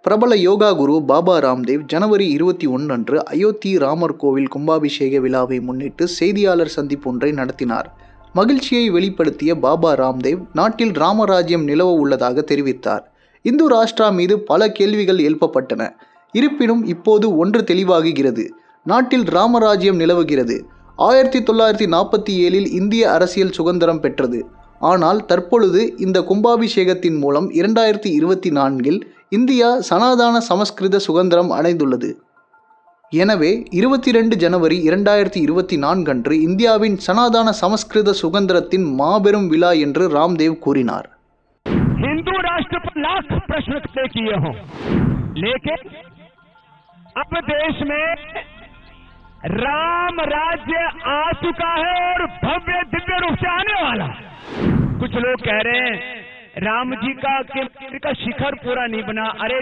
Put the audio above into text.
பிரபல யோகா குரு பாபா ராம்தேவ் ஜனவரி 21 அன்று அயோத்தி ராமர் கோவில் கும்பாபிஷேக விழாவை முன்னிட்டு செய்தியாளர் சந்திப்பு ஒன்றை நடத்தினார். மகிழ்ச்சியை வெளிப்படுத்திய பாபா ராம்தேவ் நாட்டில் ராமராஜ்யம் நிலவ உள்ளதாக தெரிவித்தார். இந்து ராஷ்டிரா மீது பல கேள்விகள் எழுப்பப்பட்டன. இருப்பினும் இப்போது ஒன்று தெளிவாகுகிறது. நாட்டில் ராமராஜ்யம் நிலவுகிறது. 1947இல் இந்திய அரசியல் சுதந்திரம் பெற்றது. ஆனால் தற்பொழுது இந்த கும்பாபிஷேகத்தின் மூலம் 2024இல் இந்தியா சனாதன சமஸ்கிருத சுதந்திரம் அடைந்துள்ளது. எனவே 22 ஜனவரி 2024 அன்று இந்தியாவின் சனாதன சமஸ்கிருத சுதந்திரத்தின் மாபெரும் விழா என்று ராம்தேவ் கூறினார். हिंदू राष्ट्र पर लाख प्रश्न खड़े किए हों, लेकिन अब देश में राम राज्य आ चुका है और भव्य दिव्य रूप से आने वाला. कुछ लोग कह रहे हैं राम जी का शिखर पूरा नहीं बना. अरे